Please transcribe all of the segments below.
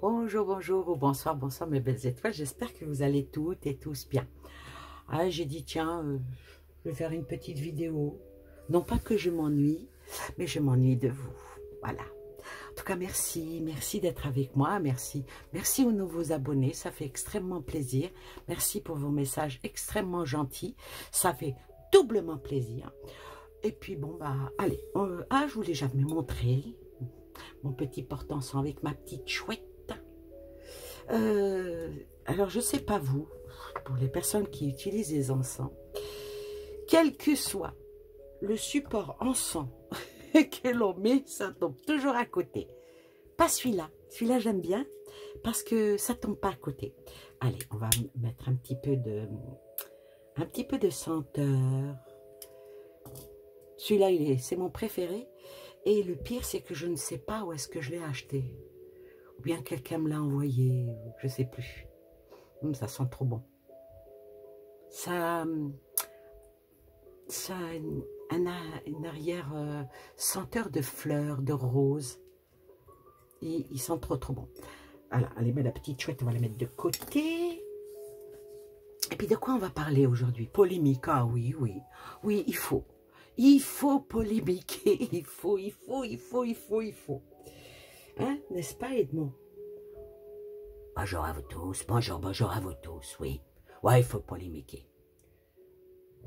Bonjour, bonjour ou bonsoir, bonsoir mes belles étoiles. J'espère que vous allez toutes et tous bien. Ah, j'ai dit tiens, je vais faire une petite vidéo. Non pas que je m'ennuie, mais je m'ennuie de vous. Voilà. En tout cas, merci, merci d'être avec moi. Merci, merci aux nouveaux abonnés. Ça fait extrêmement plaisir. Merci pour vos messages extrêmement gentils. Ça fait doublement plaisir. Et puis bon bah allez, je voulais jamais montrer mon petit porte-encens avec ma petite chouette. Alors je sais pas vous, pour les personnes qui utilisent les encens, quel que soit le support encens que l'on met, ça tombe toujours à côté. Pas celui-là, celui-là j'aime bien parce que ça tombe pas à côté. Allez, on va mettre un petit peu de senteur. Celui-là, c'est mon préféré. Et le pire, c'est que je ne sais pas où est-ce que je l'ai acheté. Ou bien quelqu'un me l'a envoyé, je ne sais plus. Ça sent trop bon. Ça a une arrière senteur de fleurs, de roses. Il sent trop bon. Voilà, allez, mettre la petite chouette, on va la mettre de côté. Et puis de quoi on va parler aujourd'hui? Polémique, ah oui, oui. Oui, il faut. Il faut polémiquer, il faut. Hein, n'est-ce pas, Edmond? Bonjour à vous tous, bonjour à vous tous, oui. Ouais, il faut polémiquer.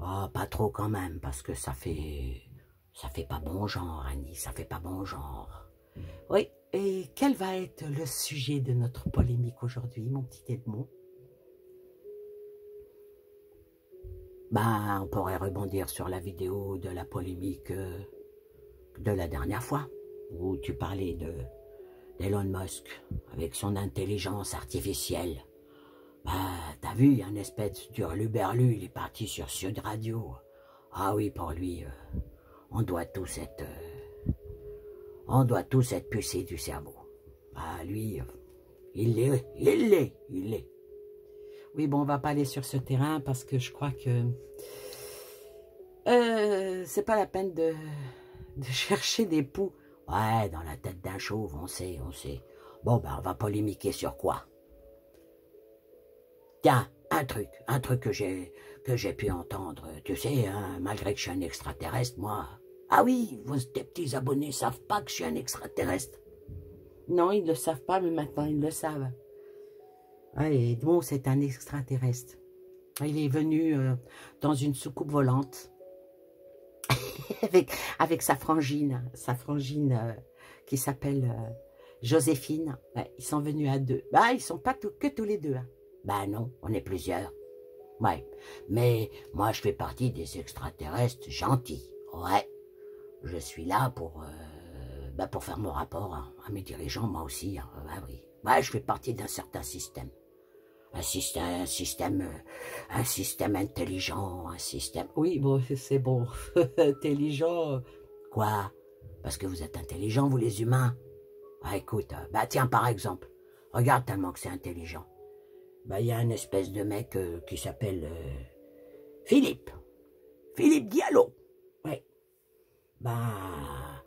Oh, pas trop quand même, parce que ça fait pas bon genre, Annie, ça fait pas bon genre. Oui, et quel va être le sujet de notre polémique aujourd'hui, mon petit Edmond? Ben, on pourrait rebondir sur la vidéo de la polémique de la dernière fois, où tu parlais d'Elon Musk, avec son intelligence artificielle. Bah, t'as vu, il y a une espèce d'hurluberlu, il est parti sur Sud Radio. Ah oui, pour lui, on doit tous être pucés du cerveau. Bah, lui, il l'est. Oui, bon, on va pas aller sur ce terrain parce que je crois que c'est pas la peine de chercher des poux. Ouais, dans la tête d'un chauve, on sait. Bon, ben, on va polémiquer sur quoi? Tiens, un truc que j'ai pu entendre. Tu sais, hein, malgré que je suis un extraterrestre, moi... Ah oui, tes petits abonnés savent pas que je suis un extraterrestre. Non, ils ne le savent pas, mais maintenant ils le savent. Ouais, Edmond, c'est un extraterrestre. Il est venu dans une soucoupe volante avec sa frangine qui s'appelle Joséphine. Ouais, ils sont venus à deux. Bah, ils sont pas que tous les deux. Hein. Bah non, on est plusieurs. Ouais, mais moi je fais partie des extraterrestres gentils. Ouais, je suis là pour faire mon rapport à mes dirigeants, moi aussi. Hein. Bah oui, ouais, je fais partie d'un certain système. Un système intelligent, un système... Oui, bon, c'est bon. Intelligent. Quoi? Parce que vous êtes intelligents, vous les humains. Ah, écoute, bah tiens, par exemple, regarde tellement que c'est intelligent. Bah, il y a une espèce de mec qui s'appelle Philippe Diallo. Ouais. Bah,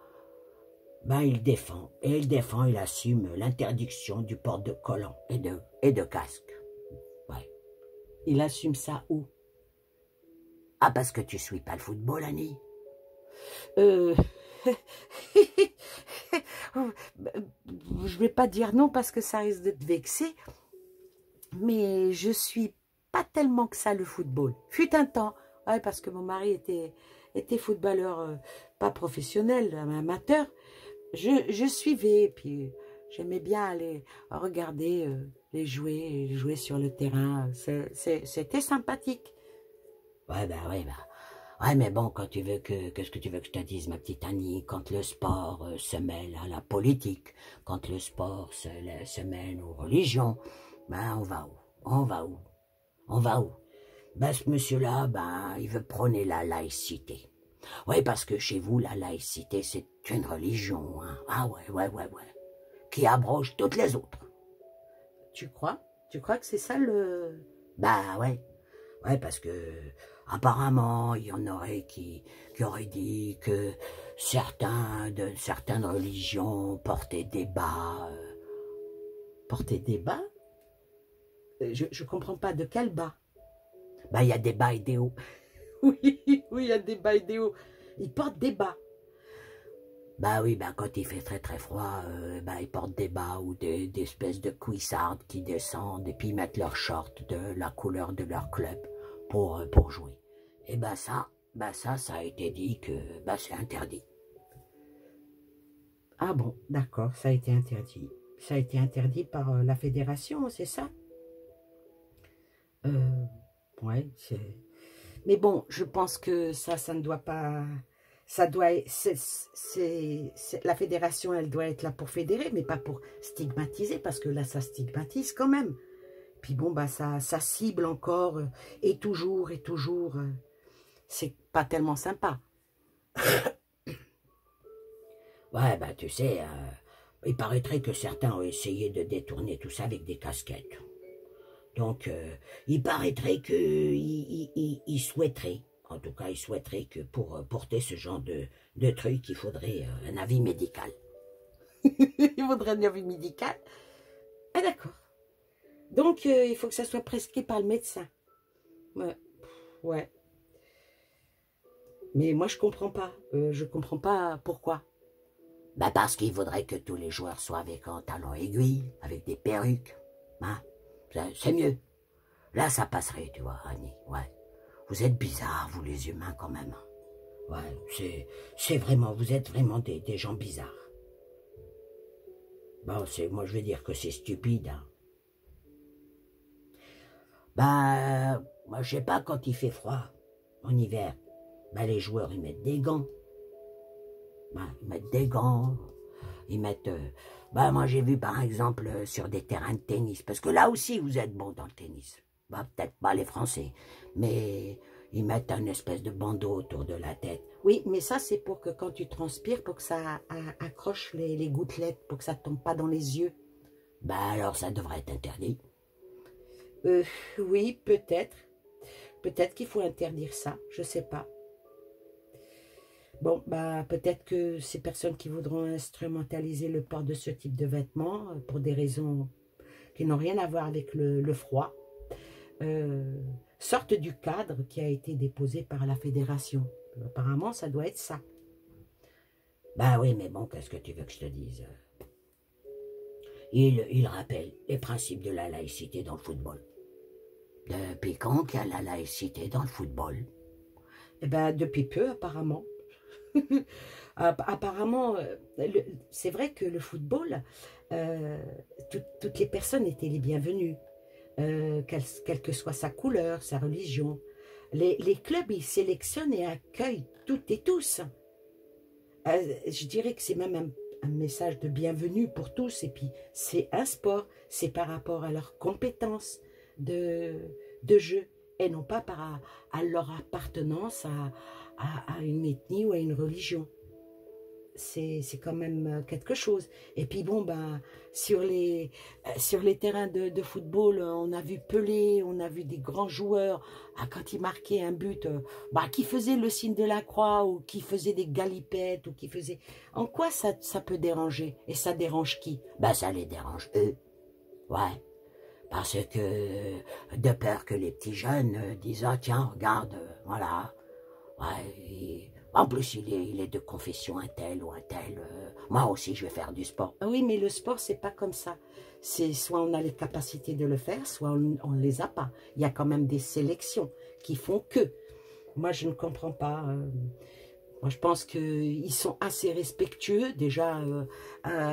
il défend. Et il assume l'interdiction du port de collants et de casque. Ouais. Il assume ça où? Ah, parce que tu suis pas le football, Annie. Je vais pas dire non parce que ça risque de te vexer, mais je suis pas tellement que ça le football. Fut un temps, ouais, parce que mon mari était footballeur, pas professionnel, amateur. Je suivais, puis j'aimais bien aller regarder les jouer sur le terrain. C'était sympathique. Ouais, ouais, mais bon, qu'est-ce que tu veux que je te dise, ma petite Annie, quand le sport se mêle à la politique, quand le sport se mêle aux religions, ben, on va où? Ben, ce monsieur-là, ben, il veut prôner la laïcité. Oui, parce que chez vous, la laïcité, c'est une religion, hein. Ah ouais. Qui abroge toutes les autres. Tu crois? Tu crois que c'est ça le... Bah ouais. Ouais, parce que apparemment, il y en aurait qui auraient dit que certaines religions portaient des bas Porter des bas? Je ne comprends pas de quel bas. Ben, il y a des bas et des hauts. Oui, oui, il y a des bas et des hauts. Ils portent des bas. Bah oui, ben quand il fait très très froid, ils portent des bas ou des espèces de cuissardes qui descendent et puis ils mettent leurs shorts de la couleur de leur club pour jouer. Et ça a été dit que c'est interdit. Ah bon, d'accord, ça a été interdit. Ça a été interdit par la fédération, c'est ça? Ouais, c'est... Mais bon, je pense que ça ne doit pas... Ça doit... la fédération, elle doit être là pour fédérer, mais pas pour stigmatiser, parce que là, ça stigmatise quand même. Puis bon, ça cible encore, et toujours, c'est pas tellement sympa. Ouais, tu sais, il paraîtrait que certains ont essayé de détourner tout ça avec des casquettes. Donc, il paraîtrait qu'ils souhaiteraient, en tout cas, ils souhaiteraient que pour porter ce genre de truc, il faudrait un avis médical. Il faudrait un avis médical? Ah, d'accord. Donc, il faut que ça soit prescrit par le médecin. Ouais. Mais moi, je comprends pas. Je comprends pas pourquoi. Parce qu'il faudrait que tous les joueurs soient avec un talon aiguille, avec des perruques. Hein? C'est mieux. Là, ça passerait, tu vois, Annie. Ouais. Vous êtes bizarres, vous les humains, quand même. Ouais, c'est vraiment, vous êtes vraiment des gens bizarres. Bon, moi, je vais dire que c'est stupide. Hein. Moi, je sais pas, quand il fait froid, en hiver, les joueurs, ils mettent des gants. Ils mettent des gants. Ils mettent... moi, j'ai vu, par exemple, sur des terrains de tennis, parce que là aussi, vous êtes bons dans le tennis. Peut-être pas les Français, mais ils mettent une espèce de bandeau autour de la tête. Oui, mais ça, c'est pour que quand tu transpires, pour que ça accroche les gouttelettes, pour que ça ne tombe pas dans les yeux. Alors, ça devrait être interdit. Oui, peut-être. Peut-être qu'il faut interdire ça, je sais pas. Bon, peut-être que ces personnes qui voudront instrumentaliser le port de ce type de vêtements, pour des raisons qui n'ont rien à voir avec le froid, sortent du cadre qui a été déposé par la fédération. Apparemment, ça doit être ça. Oui, mais bon, qu'est-ce que tu veux que je te dise? Il rappelle les principes de la laïcité dans le football. Depuis quand qu'il y a la laïcité dans le football? Depuis peu, apparemment. Apparemment, c'est vrai que le football, toutes les personnes étaient les bienvenues. Quelle que soit sa couleur, sa religion. Les clubs, ils sélectionnent et accueillent toutes et tous. Je dirais que c'est même un message de bienvenue pour tous. Et puis, c'est un sport, c'est par rapport à leurs compétences de jeu, et non pas à leur appartenance à une ethnie ou à une religion. C'est quand même quelque chose. Et puis bon, sur les terrains de football, on a vu Pelé, on a vu des grands joueurs, quand ils marquaient un but, qui faisaient le signe de la croix, ou qui faisaient des galipettes, ou qui faisaient... En quoi ça peut déranger? Et ça dérange qui? Ça les dérange eux. Ouais. Parce que, de peur que les petits jeunes disent « Ah tiens, regarde, voilà. » Ouais, en plus, il est de confession un tel ou un tel. Moi aussi, je vais faire du sport. Oui, mais le sport, c'est pas comme ça. C'est soit on a les capacités de le faire, soit on ne les a pas. Il y a quand même des sélections qui font que. Moi, je ne comprends pas. Moi, je pense qu'ils sont assez respectueux. Déjà,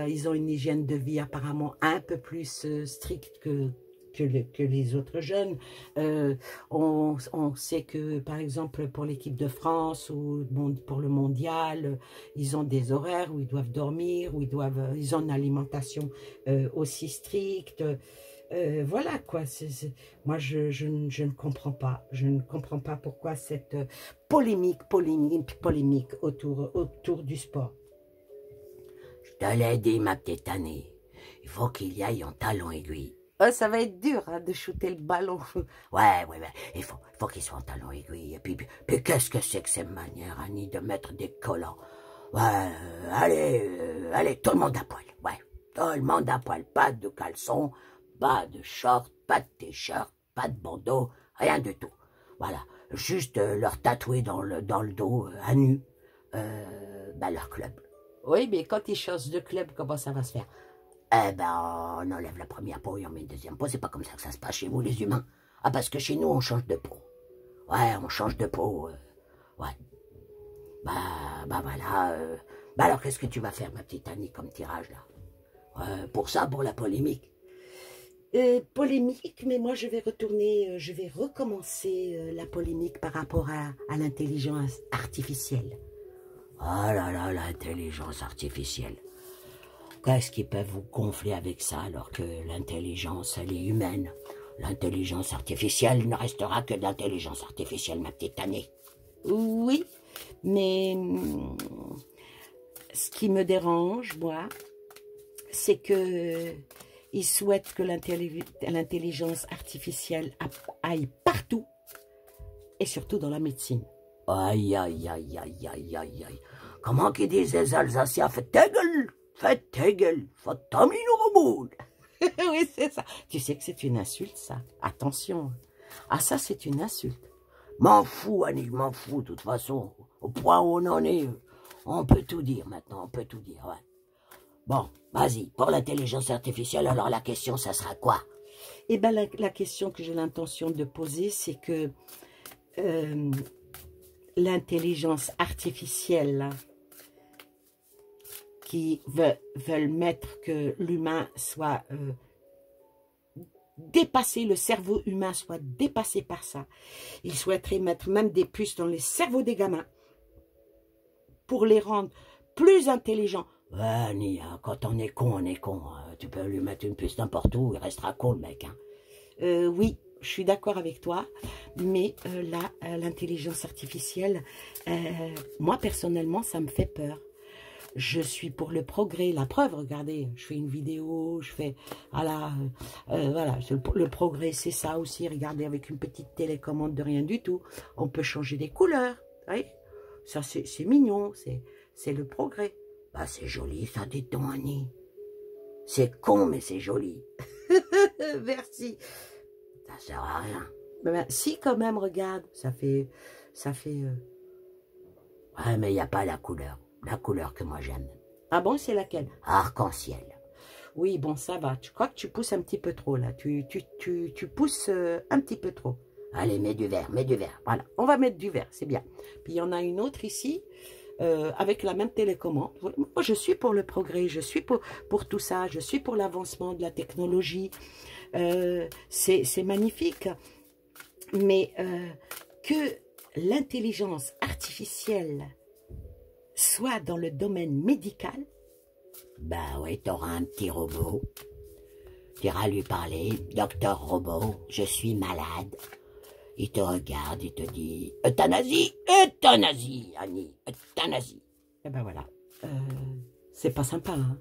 ils ont une hygiène de vie apparemment un peu plus stricte que les autres jeunes. On sait que, par exemple, pour l'équipe de France ou pour le mondial, ils ont des horaires où ils doivent dormir, où ils ont une alimentation aussi stricte. Voilà quoi. Moi, je ne comprends pas. Je ne comprends pas pourquoi cette polémique autour du sport. Je te l'ai dit, ma petite Annie. Il faut qu'il y aille en talons aiguilles. Oh, ça va être dur de shooter le ballon. Ouais, il faut qu'il soit en talons aiguilles. Et puis qu'est-ce que c'est que cette manière, Annie, de mettre des collants? Ouais, allez, tout le monde à poil. Ouais, monde à poil, pas de caleçon, pas de short, pas de t-shirt, pas de bandeau, rien du tout. Voilà, juste leur tatouer dans le dos, à nu, leur club. Oui, mais quand ils changent de club, comment ça va se faire? Eh ben, on enlève la première peau et on met une deuxième peau. C'est pas comme ça que ça se passe chez vous, les humains. Ah, parce que chez nous, on change de peau. Ouais, on change de peau. Ouais. Bah voilà. Alors, qu'est-ce que tu vas faire, ma petite Annie, comme tirage, là? Pour ça, pour la polémique. Polémique, mais moi je vais retourner, je vais recommencer la polémique par rapport à l'intelligence artificielle. Oh là là, l'intelligence artificielle. Qu'est-ce qu'ils peuvent vous gonfler avec ça alors que l'intelligence, elle est humaine? L'intelligence artificielle ne restera que de l'intelligence artificielle, ma petite Annie. Oui, mais ce qui me dérange, moi, c'est que ils souhaitent que l'intelligence artificielle aille partout, et surtout dans la médecine. Aïe, aïe, aïe, aïe, aïe, aïe, aïe. Comment qu'ils disent les Alsaciens? Faites ta gueule, faites ta mine au bout. Oui, c'est ça. Tu sais que c'est une insulte, ça. Attention. Ah, ça, c'est une insulte. M'en fous, Annie, m'en fous, de toute façon. Au point où on en est, on peut tout dire maintenant, on peut tout dire, ouais. Bon, vas-y, pour l'intelligence artificielle, alors la question, ça sera quoi? Eh bien, la question que j'ai l'intention de poser, c'est que l'intelligence artificielle qui veulent mettre que l'humain soit dépassé, le cerveau humain soit dépassé par ça. Ils souhaiteraient mettre même des puces dans les cerveaux des gamins pour les rendre plus intelligents. Ouais, Annie, quand on est con, hein. Tu peux lui mettre une puce n'importe où, il restera con, le mec. Hein. Oui, je suis d'accord avec toi, mais là, l'intelligence artificielle, moi, personnellement, ça me fait peur. Je suis pour le progrès. La preuve, regardez, je fais une vidéo, je fais... Voilà, le progrès, c'est ça aussi. Regardez, avec une petite télécommande de rien du tout, on peut changer des couleurs. Oui, ça, c'est mignon, c'est le progrès. Bah, c'est joli, ça, dites-donc, Annie. C'est con, mais c'est joli. Merci. Ça sert à rien. Ben, si, quand même, regarde, ça fait... Ouais, mais il n'y a pas la couleur que moi j'aime. Ah bon, c'est laquelle? Arc-en-ciel. Oui, bon, ça va. Je crois que tu pousses un petit peu trop, là. Tu pousses un petit peu trop. Allez, mets du vert, mets du vert. Voilà, on va mettre du vert, c'est bien. Puis il y en a une autre ici, avec la même télécommande. Moi, je suis pour le progrès, je suis pour tout ça, je suis pour l'avancement de la technologie. C'est magnifique. Mais que l'intelligence artificielle soit dans le domaine médical. Bah oui, t'auras un petit robot. Tu iras lui parler, docteur robot, je suis malade. Il te regarde, il te dit euthanasie, euthanasie, Annie, euthanasie. Et ben voilà, c'est pas sympa, hein.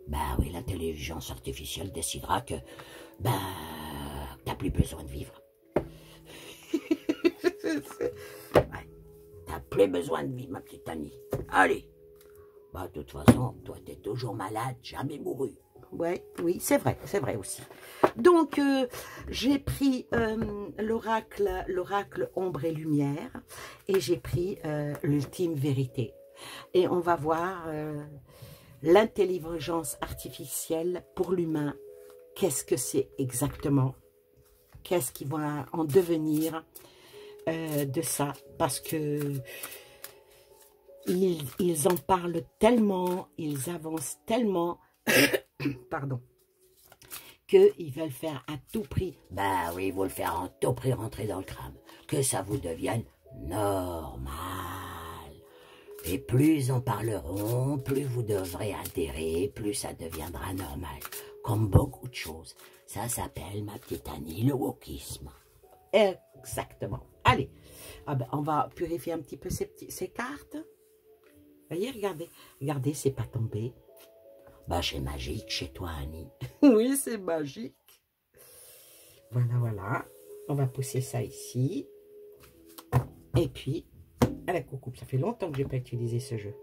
Bah oui, l'intelligence artificielle décidera que, t'as plus besoin de vivre. Ouais, t'as plus besoin de vivre, ma petite Annie. Allez. Bah, de toute façon, toi, t'es toujours malade, jamais mouru. Ouais, oui, c'est vrai aussi. Donc, j'ai pris l'oracle Ombre et Lumière et j'ai pris l'ultime vérité. Et on va voir l'intelligence artificielle pour l'humain. Qu'est-ce que c'est exactement? Qu'est-ce qui va en devenir de ça? Parce que ils en parlent tellement, ils avancent tellement, pardon, qu'ils veulent faire à tout prix. Bah oui, ils veulent faire à tout prix rentrer dans le crâne. Que ça vous devienne normal. Et plus ils en parleront, plus vous devrez adhérer, plus ça deviendra normal. Comme beaucoup de choses. Ça s'appelle, ma petite Annie, le wokisme. Exactement. Allez, ah ben, on va purifier un petit peu ces cartes. Voyez, regardez, c'est pas tombé. Bah, c'est magique chez toi, Annie. Oui, c'est magique. Voilà. On va pousser ça ici. Et puis, à la coucoupe. Ça fait longtemps que je n'ai pas utilisé ce jeu.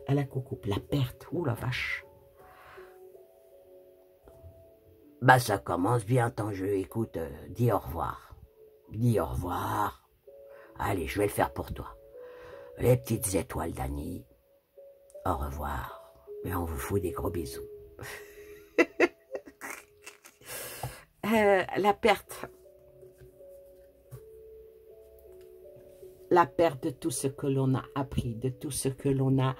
À la coucoupe. La perte. Ouh la vache. Bah ça commence bien ton jeu, écoute, dis au revoir. Dis au revoir. Allez, je vais le faire pour toi. Les petites étoiles d'Annie, au revoir. Et on vous fout des gros bisous. La perte de tout ce que l'on a appris, de tout ce que l'on a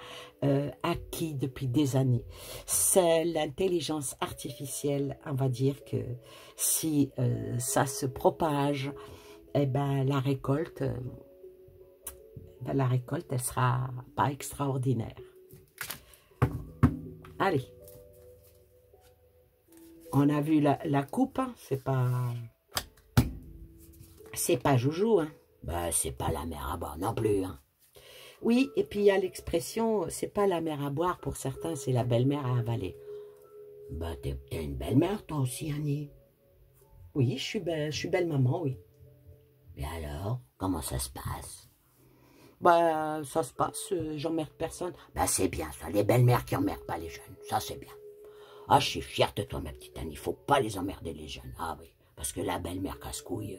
acquis depuis des années. C'est l'intelligence artificielle, on va dire que si ça se propage, eh ben, la récolte, elle sera pas extraordinaire. Allez. On a vu la coupe, hein, c'est pas joujou, hein. Bah, c'est pas la mer à boire non plus, hein. Oui, et puis il y a l'expression, c'est pas la mer à boire, pour certains, c'est la belle-mère à avaler. Bah, t'es une belle-mère, toi aussi, Annie. Oui, je suis belle-maman, oui. Et alors, comment ça se passe? Bah, ça se passe, j'emmerde personne. Bah, c'est bien ça, les belles-mères qui emmerdent pas les jeunes, ça c'est bien. Ah, je suis fière de toi, ma petite Annie, faut pas les emmerder les jeunes. Ah oui, parce que la belle-mère casse-couille...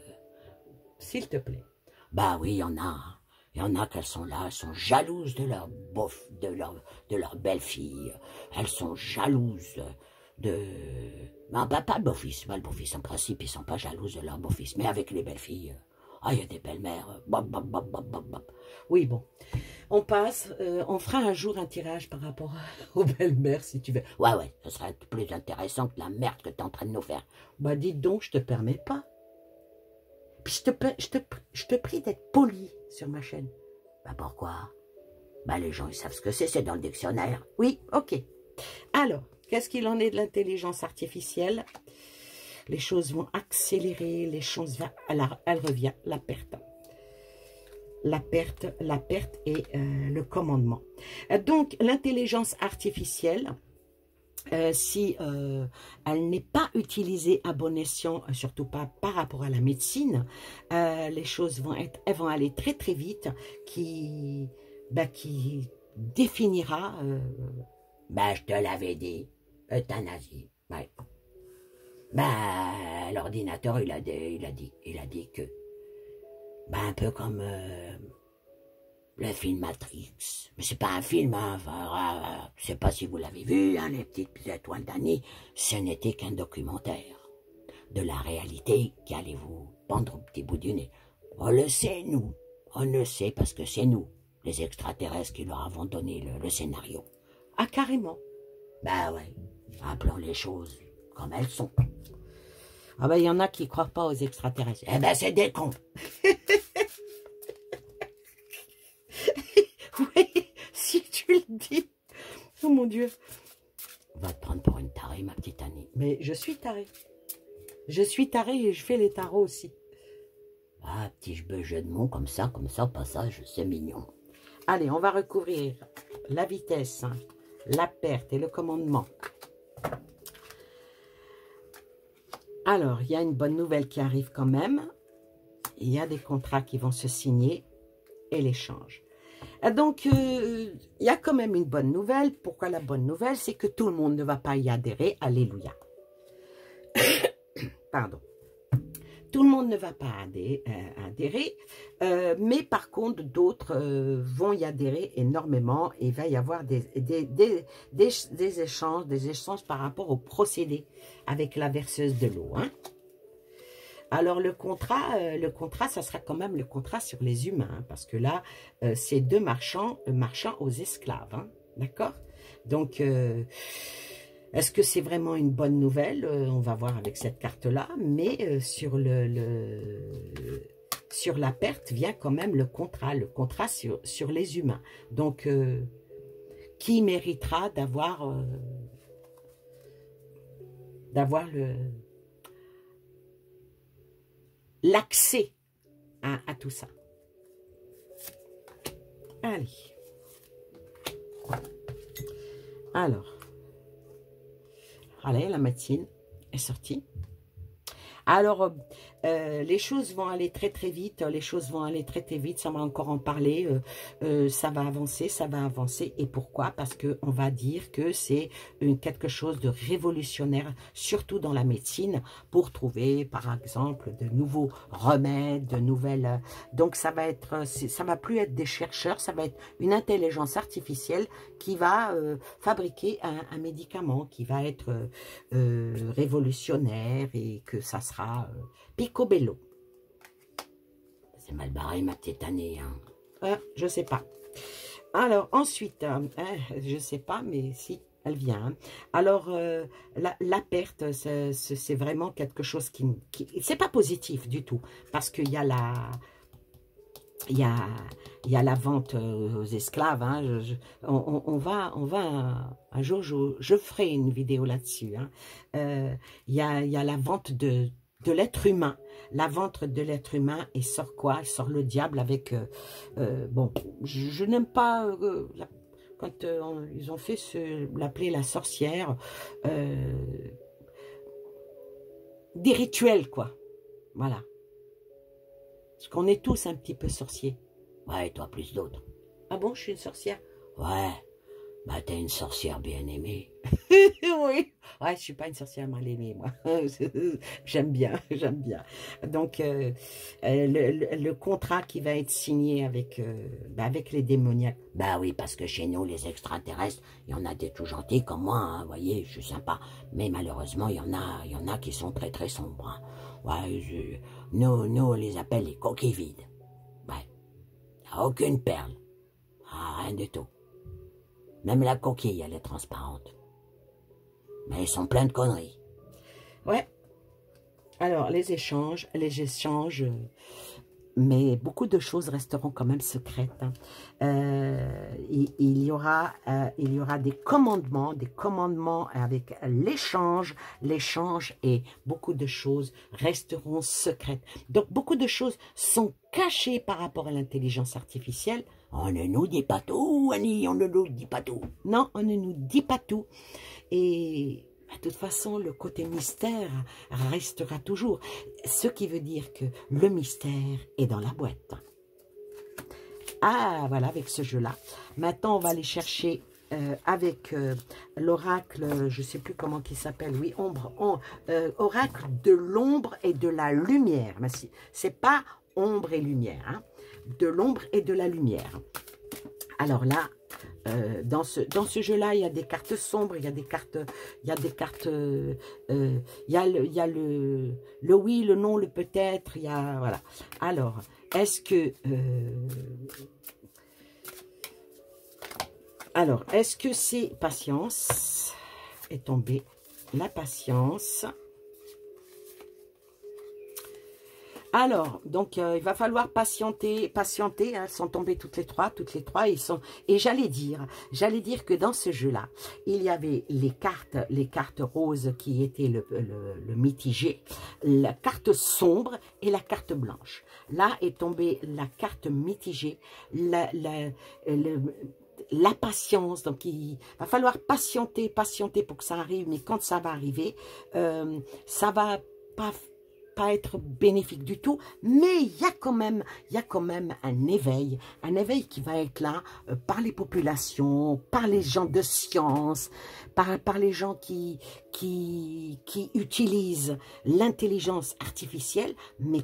S'il te plaît. Bah oui, il y en a, hein. Il y en a qu'elles sont là, elles sont jalouses de leur de leur belle-fille. Elles sont jalouses de... Ben, pas le beau-fils, pas le beau-fils. En principe, ils sont pas jalouses de leur beau-fils. Mais avec les belles-filles, ah, il y a des belles-mères. Bop, bop, bop, bop, bop, bop. Oui, bon. On passe, on fera un jour un tirage par rapport aux belles-mères, si tu veux. Ouais, ce serait plus intéressant que la merde que tu es en train de nous faire. Bah, dis donc, je te permets pas. Puis je te prie d'être poli sur ma chaîne. Bah, pourquoi? Bah, les gens, ils savent ce que c'est dans le dictionnaire. Oui, ok. Alors, qu'est-ce qu'il en est de l'intelligence artificielle? Les choses vont accélérer, les choses vont... Elle revient, la perte. La perte et le commandement. Donc, l'intelligence artificielle, si elle n'est pas utilisée à bon escient, surtout pas par rapport à la médecine, les choses elles vont aller très très vite, qui définira... je te l'avais dit, euthanasie. Ouais. L'ordinateur, il a dit que, un peu comme le film Matrix. Mais c'est pas un film, hein. Enfin, je sais pas si vous l'avez vu, hein, les petites étoiles d'Annie. Ce n'était qu'un documentaire de la réalité qui allait vous pendre au petit bout du nez. On le sait, nous. On le sait parce que c'est nous, les extraterrestres, qui leur avons donné le scénario. Ah, carrément. Bah ouais, appelons les choses comme elles sont. Ah ben, il y en a qui ne croient pas aux extraterrestres. Eh ben, c'est des cons. Oui, si tu le dis. Oh mon Dieu. On va te prendre pour une tarée, ma petite Annie. Mais je suis tarée. Je suis tarée et je fais les tarots aussi. Ah, petit jeu de mots comme ça, passage, c'est mignon. Allez, on va recouvrir la vitesse, hein, la perte et le commandement. Alors, il y a une bonne nouvelle qui arrive quand même. Il y a des contrats qui vont se signer et l'échange. Donc, il y a quand même une bonne nouvelle. Pourquoi la bonne nouvelle? C'est que tout le monde ne va pas y adhérer. Alléluia. Pardon. Tout le monde ne va pas adhérer, mais par contre, d'autres vont y adhérer énormément. Et il va y avoir des échanges par rapport au procédé avec la verseuse de l'eau. Hein. Alors, le contrat, ça sera quand même le contrat sur les humains, hein, parce que là, c'est deux marchands aux esclaves. Hein, d'accord? Donc... est-ce que c'est vraiment une bonne nouvelle? On va voir avec cette carte-là. Mais sur la perte vient quand même le contrat sur les humains. Donc, qui méritera d'avoir l'accès à tout ça? Allez. Alors. Allez, la médecine est sortie. Alors, les choses vont aller très très vite, les choses vont aller très très vite, ça va encore en parler, ça va avancer, et pourquoi? Parce qu'on va dire que c'est quelque chose de révolutionnaire, surtout dans la médecine, pour trouver par exemple de nouveaux remèdes, de nouvelles... Donc ça va être, ça va plus être des chercheurs, ça va être une intelligence artificielle qui va fabriquer un médicament qui va être révolutionnaire et que ça sera picobello. C'est mal barré, ma petite année. Hein. Je sais pas. Alors, ensuite, je sais pas, mais si, elle vient. Hein. Alors, la perte, c'est vraiment quelque chose qui c'est pas positif du tout, parce qu'il y a la... Il y a la vente aux esclaves. Hein. On va un jour, je ferai une vidéo là-dessus. Hein. Il y a la vente de l'être humain. La vente de l'être humain, et sort quoi? Il sort le diable avec... bon, je n'aime pas... quand ils ont fait l'appeler la sorcière, des rituels, quoi. Voilà. Parce qu'on est tous un petit peu sorciers. Ouais, toi plus d'autres. Ah bon, je suis une sorcière? Ouais, bah t'es une sorcière bien aimée. Oui. Ouais, je suis pas une sorcière mal aimée, moi. J'aime bien, j'aime bien. Donc, le contrat qui va être signé avec, avec les démoniaques. Bah oui, parce que chez nous, les extraterrestres, il y en a des tout gentils comme moi, hein, vous voyez, je suis sympa. Mais malheureusement, il y en a qui sont très très sombres. Hein. Ouais, nous, on les appelle les coquilles vides. Ouais, il n'y a aucune perle. Ah, rien du tout. Même la coquille, elle est transparente. Mais ils sont pleins de conneries. Ouais. Alors, les échanges, mais beaucoup de choses resteront quand même secrètes. Hein. Il y aura des commandements avec l'échange, et beaucoup de choses resteront secrètes. Donc, beaucoup de choses sont cachées par rapport à l'intelligence artificielle. On ne nous dit pas tout, Annie, on ne nous dit pas tout. Non, on ne nous dit pas tout. Et... de toute façon, le côté mystère restera toujours. Ce qui veut dire que le mystère est dans la boîte. Ah, voilà, avec ce jeu-là. Maintenant, on va aller chercher avec l'oracle, je ne sais plus comment il s'appelle, oui, oracle de l'ombre et de la lumière. Mais c'est pas ombre et lumière, hein, de l'ombre et de la lumière. Alors là, dans ce jeu-là, il y a des cartes sombres, il y a des cartes, il y a le oui, le non, le peut-être, il y a, voilà. Alors, est-ce que c'est patience est tombée, la patience. Alors, donc, il va falloir patienter, hein, elles sont tombées toutes les trois, et j'allais dire que dans ce jeu-là, il y avait les cartes roses qui étaient le mitigé, la carte sombre et la carte blanche. Là est tombée la carte mitigée, la patience, donc il va falloir patienter pour que ça arrive, mais quand ça va arriver, ça va pas être bénéfique du tout, mais il y a quand même un éveil qui va être là par les populations, par les gens de science, par les gens qui utilisent l'intelligence artificielle, mais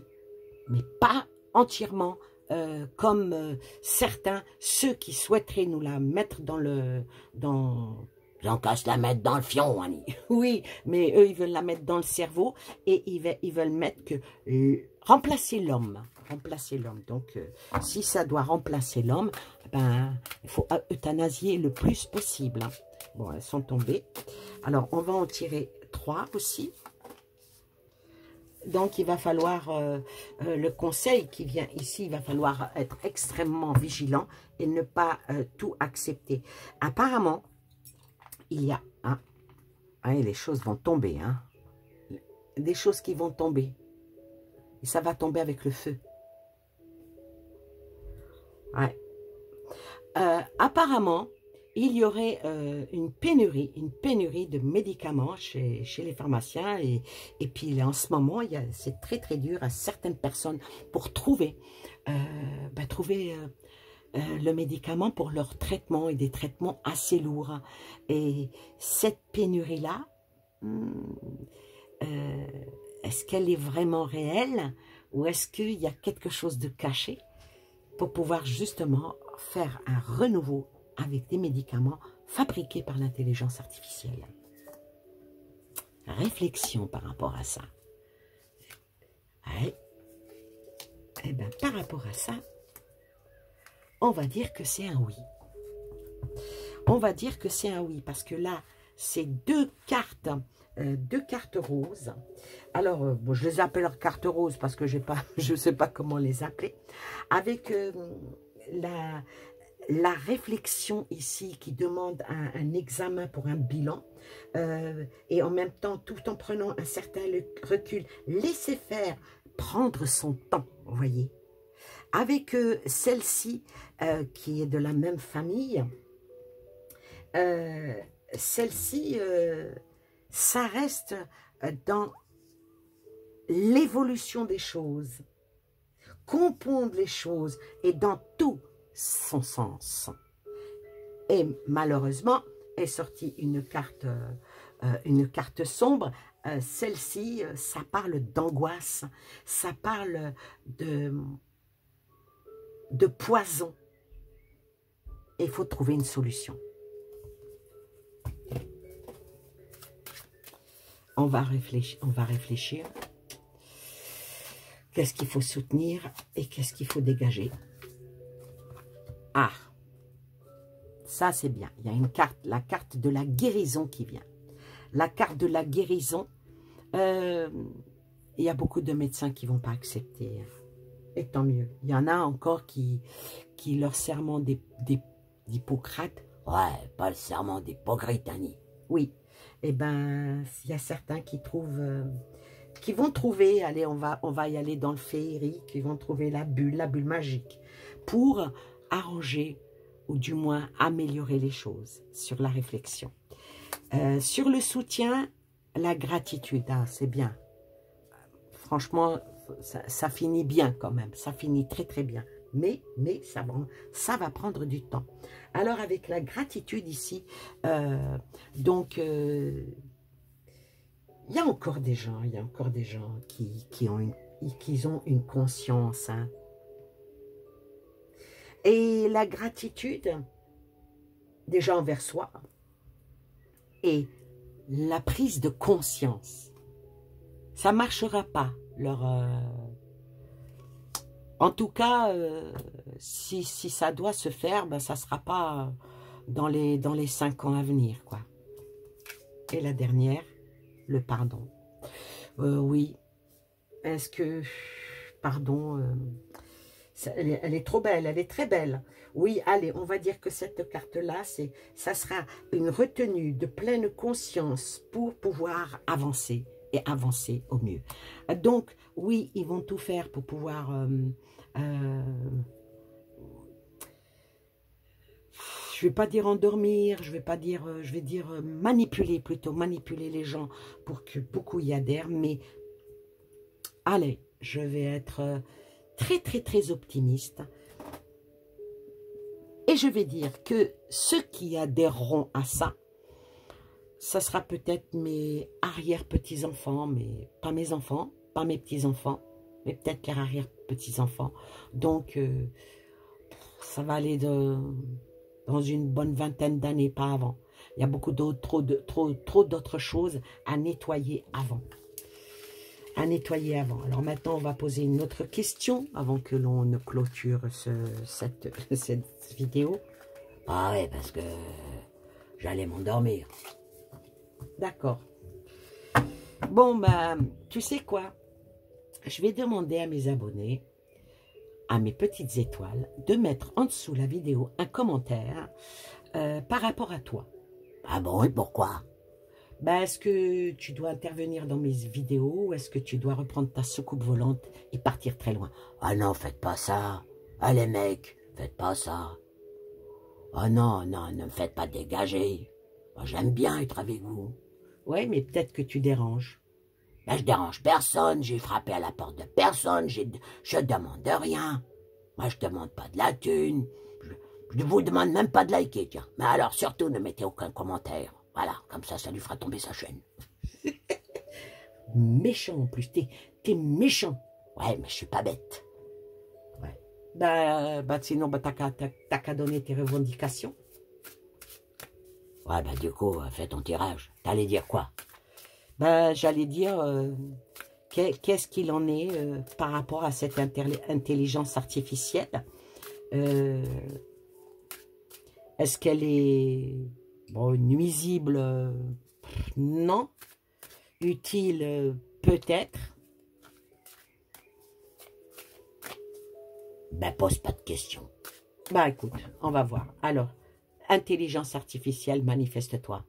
pas entièrement comme certains, ceux qui souhaiteraient nous la mettre J'en casse la mettre dans le fion, Annie. Oui, mais eux, ils veulent la mettre dans le cerveau et ils veulent mettre que remplacer l'homme. Donc, si ça doit remplacer l'homme, ben, il faut euthanasier le plus possible. Hein. Bon, elles sont tombées. Alors, on va en tirer 3 aussi. Donc, il va falloir, le conseil qui vient ici, il va falloir être extrêmement vigilant et ne pas tout accepter. Apparemment, il y a les choses vont tomber, hein. Des choses qui vont tomber. Et ça va tomber avec le feu. Ouais. Apparemment, il y aurait une pénurie de médicaments chez les pharmaciens. Et puis en ce moment, c'est très très dur à certaines personnes pour trouver le médicament pour leur traitement, et des traitements assez lourds. Et cette pénurie-là, est-ce qu'elle est vraiment réelle, ou est-ce qu'il y a quelque chose de caché pour pouvoir justement faire un renouveau avec des médicaments fabriqués par l'intelligence artificielle? Réflexion par rapport à ça. Ouais. Eh bien, par rapport à ça, on va dire que c'est un oui. On va dire que c'est un oui, parce que là, c'est deux cartes roses. Alors, bon, je les appelle cartes roses parce que je ne sais pas comment les appeler. Avec la réflexion ici qui demande un examen pour un bilan. Et en même temps, tout en prenant un certain recul, laisser faire, prendre son temps, vous voyez. Avec celle-ci, qui est de la même famille, celle-ci, ça reste dans l'évolution des choses, comprendre les choses et dans tout son sens. Et malheureusement, est sortie une carte sombre. Celle-ci, ça parle d'angoisse, ça parle de poison. Et il faut trouver une solution. On va réfléchir. Qu'est-ce qu'il faut soutenir et qu'est-ce qu'il faut dégager? Ah, ça c'est bien. Il y a une carte, la carte de la guérison qui vient. La carte de la guérison, il y a beaucoup de médecins qui ne vont pas accepter. Et tant mieux. Il y en a encore qui leur serment d'Hippocrate. Ouais, pas le serment d'Hippocrate, Annie. Oui. Eh bien, il y a certains qui vont trouver, allez, on va y aller dans le féerique, qui vont trouver la bulle magique, pour arranger, ou du moins améliorer les choses sur la réflexion. Sur le soutien, la gratitude, hein, c'est bien. Franchement, ça finit bien quand même, ça finit très très bien. Mais ça va prendre du temps. Alors avec la gratitude ici, donc il y a encore des gens, qui ont une conscience. Hein. Et la gratitude, déjà envers soi, et la prise de conscience, ça ne marchera pas. En tout cas, si ça doit se faire, ben, ça ne sera pas dans les 5 ans à venir, quoi. Et la dernière, le pardon. Oui. Est-ce que... Pardon... elle est trop belle, elle est très belle. Oui, allez, on va dire que cette carte-là, ça sera une retenue de pleine conscience pour pouvoir avancer et avancer au mieux. Donc, oui, ils vont tout faire pour pouvoir... je vais pas dire endormir, je vais dire manipuler plutôt, manipuler les gens pour que beaucoup y adhèrent, mais allez, je vais être très très très optimiste et je vais dire que ceux qui adhéreront à ça, ça sera peut-être mes arrière-petits-enfants, mais pas mes enfants, pas mes petits-enfants, mais peut-être les arrière-petits-enfants. Donc, ça va aller dans une bonne vingtaine d'années, pas avant. Il y a beaucoup d'autres, trop d'autres choses à nettoyer avant. Alors maintenant, on va poser une autre question avant que l'on ne clôture cette vidéo. Ah ouais, parce que j'allais m'endormir. D'accord. Bon, ben, tu sais quoi? Je vais demander à mes abonnés, à mes petites étoiles, de mettre en dessous la vidéo un commentaire par rapport à toi. Ah bon, et pourquoi? Ben, est-ce que tu dois intervenir dans mes vidéos ou est-ce que tu dois reprendre ta soucoupe volante et partir très loin? Ah non, faites pas ça. Allez mec, faites pas ça. Oh non, non, ne me faites pas dégager. Moi, j'aime bien être avec vous. Ouais, mais peut-être que tu déranges. Ben, je dérange personne, j'ai frappé à la porte de personne, je demande rien. Moi, je demande pas de la thune. Je vous demande même pas de liker, tiens. Mais alors, surtout, ne mettez aucun commentaire. Voilà, comme ça lui fera tomber sa chaîne. Méchant en plus, t'es méchant. Ouais, mais je suis pas bête. Ouais. Sinon, t'as qu'à donner tes revendications. Ouais, du coup, fais ton tirage. T'allais dire quoi? J'allais dire, qu'est-ce qu'il en est par rapport à cette intelligence artificielle? Est-ce qu'elle est nuisible? Non. Utile? Peut-être. Pose pas de questions. Écoute, on va voir. Alors, intelligence artificielle, manifeste-toi.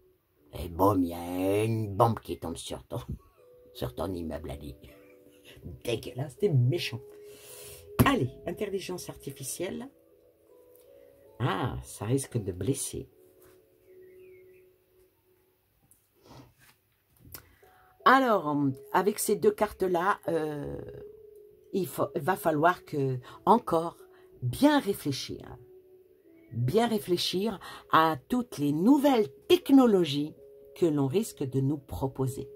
Et boum, il y a une bombe qui tombe sur ton immeuble, Ali. Dégueulasse, t'es méchant. Allez, intelligence artificielle. Ah, ça risque de blesser. Alors, avec ces deux cartes-là, va falloir encore bien réfléchir à toutes les nouvelles technologies que l'on risque de nous proposer.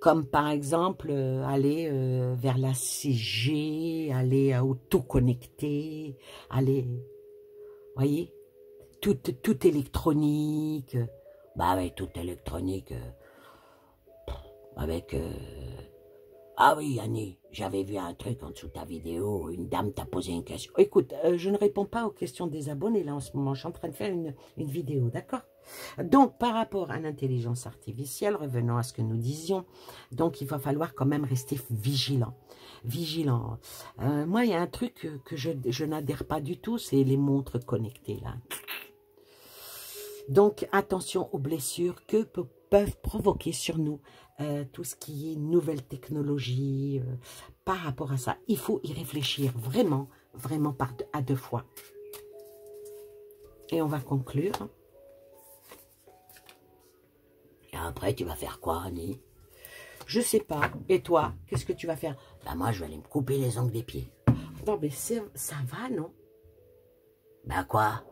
Comme par exemple, aller vers la 6G, aller au tout connecté, aller, voyez, tout électronique. Oui, tout électronique. Avec... Ah oui, Annie, j'avais vu un truc en dessous de ta vidéo, une dame t'a posé une question. Écoute, je ne réponds pas aux questions des abonnés là en ce moment, je suis en train de faire une vidéo, d'accord? Donc, par rapport à l'intelligence artificielle, revenons à ce que nous disions, donc il va falloir quand même rester vigilant. Moi, il y a un truc que je n'adhère pas du tout, c'est les montres connectées là. Donc, attention aux blessures que peuvent provoquer sur nous tout ce qui est nouvelle technologie. Par rapport à ça, il faut y réfléchir vraiment à deux fois. Et on va conclure. Et après, tu vas faire quoi, Annie? Je sais pas. Et toi, qu'est-ce que tu vas faire? Moi, je vais aller me couper les ongles des pieds. Non, mais ça va, non? Quoi?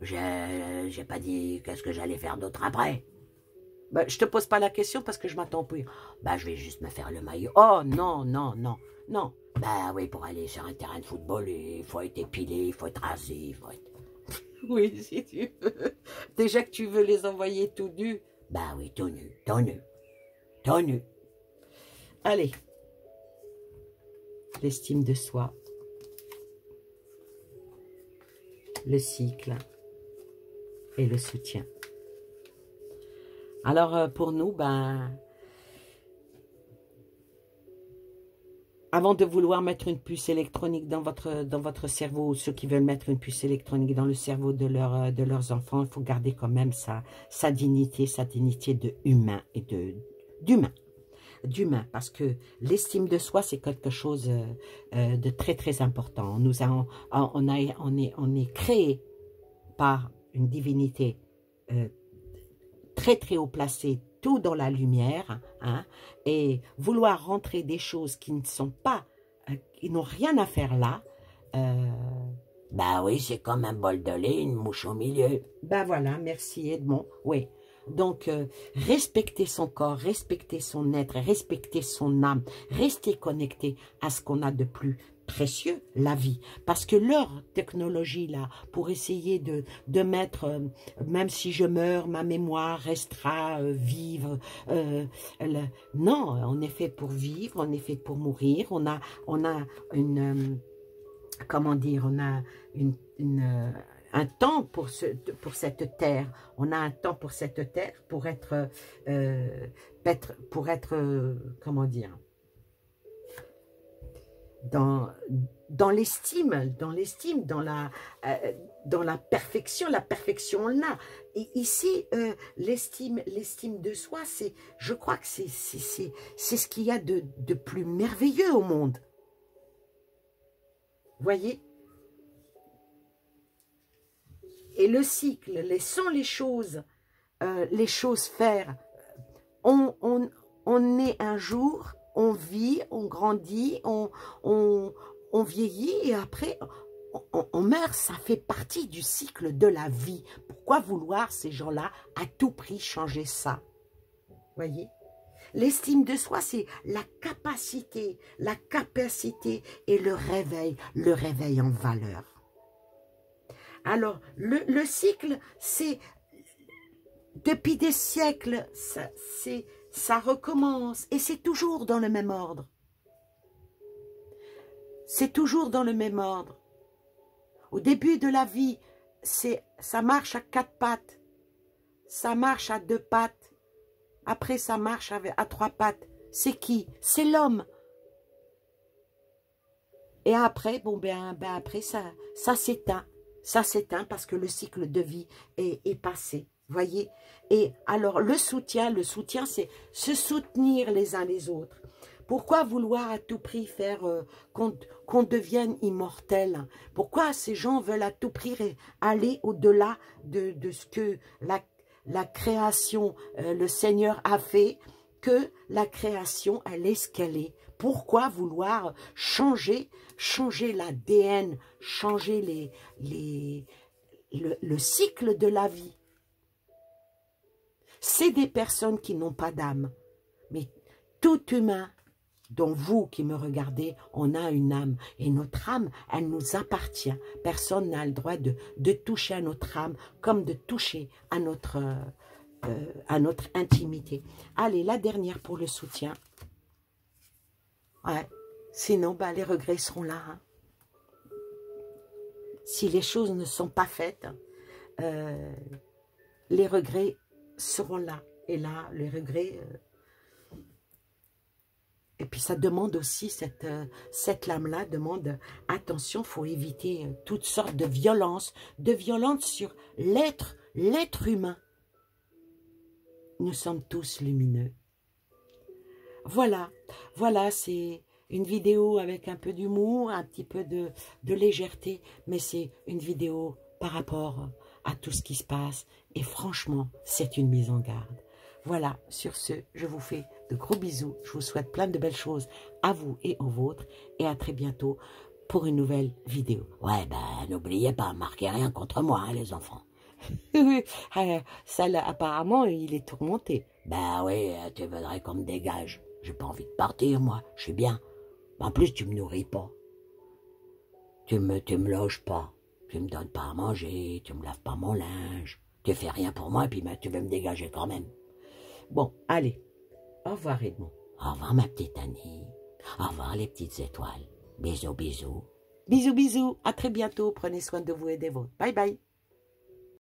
J'ai pas dit qu'est-ce que j'allais faire d'autre après. Je te pose pas la question parce que je m'attends plus. Je vais juste me faire le maillot. Oh, non, non, non, non. Oui, pour aller sur un terrain de football, il faut être épilé, il faut être rasé, il faut être... Oui, si tu veux. Déjà que tu veux les envoyer tout nus. Oui, tout nu, tout nu, tout nu. Allez. L'estime de soi. Le cycle. Et le soutien. Alors, pour nous, avant de vouloir mettre une puce électronique dans votre cerveau, ceux qui veulent mettre une puce électronique dans le cerveau de leurs enfants, il faut garder quand même sa dignité de humain et d'humain, parce que l'estime de soi, c'est quelque chose de très, très important. On est créé par une divinité très, très haut placée, tout dans la lumière, hein, et vouloir rentrer des choses qui ne sont pas, qui n'ont rien à faire là. Oui, c'est comme un bol de lait, une mouche au milieu. Voilà, merci Edmond, oui. Donc, respecter son corps, respecter son être, respecter son âme, rester connecté à ce qu'on a de plus précieux, la vie. Parce que leur technologie, là, pour essayer de mettre, même si je meurs, ma mémoire restera vive. Non, on est fait pour vivre, on est fait pour mourir. On a une... comment dire, on a un temps pour cette terre. On a un temps pour cette terre pour être comment dire, dans l'estime, dans la perfection. La perfection, on l'a. Et ici, l'estime de soi, je crois que c'est ce qu'il y a de plus merveilleux au monde. Voyez? et le cycle, laissons les choses faire. On naît un jour, on vit, on grandit, on vieillit et après on meurt. Ça fait partie du cycle de la vie. Pourquoi vouloir ces gens-là à tout prix changer ça? Voyez? L'estime de soi, c'est la capacité et le réveil en valeur. Alors, le cycle, c'est depuis des siècles, ça recommence et c'est toujours dans le même ordre. C'est toujours dans le même ordre. Au début de la vie, ça marche à 4 pattes, ça marche à 2 pattes, après ça marche à 3 pattes. C'est qui? C'est l'homme. Et après, après ça s'éteint. Ça s'éteint parce que le cycle de vie est passé. Voyez? Et alors, le soutien, c'est se soutenir les uns les autres. Pourquoi vouloir à tout prix faire qu'on devienne immortel? Pourquoi ces gens veulent à tout prix aller au-delà de ce que la création, le Seigneur a fait, que la création, elle est ce qu'elle est? Pourquoi vouloir changer l'ADN, changer le cycle de la vie? C'est des personnes qui n'ont pas d'âme. Mais tout humain, dont vous qui me regardez, on a une âme. Et notre âme, elle nous appartient. Personne n'a le droit de toucher à notre âme comme de toucher à notre intimité. Allez, la dernière pour le soutien. Ouais. Sinon, les regrets seront là. Hein. Si les choses ne sont pas faites, les regrets seront là. Et là, les regrets... Et puis ça demande aussi, cette lame-là demande, attention, il faut éviter toutes sortes de violences sur l'être humain. Nous sommes tous lumineux. Voilà, c'est une vidéo avec un peu d'humour, un petit peu de légèreté, mais c'est une vidéo par rapport à tout ce qui se passe. Et franchement, c'est une mise en garde. Voilà, sur ce, je vous fais de gros bisous. Je vous souhaite plein de belles choses à vous et aux vôtres. Et à très bientôt pour une nouvelle vidéo. Ouais, n'oubliez pas, marquez rien contre moi, hein, les enfants. Ça, là, apparemment, il est tourmenté. Oui, tu voudrais qu'on me dégage. J'ai pas envie de partir, moi. Je suis bien. En plus, tu me nourris pas. Tu me loges pas. Tu me donnes pas à manger. Tu me laves pas mon linge. Tu fais rien pour moi et puis tu veux me dégager quand même. Bon, allez. Au revoir, Edmond. Au revoir, ma petite Annie. Au revoir, les petites étoiles. Bisous, bisous. Bisous, bisous. À très bientôt. Prenez soin de vous et des vôtres. Bye, bye.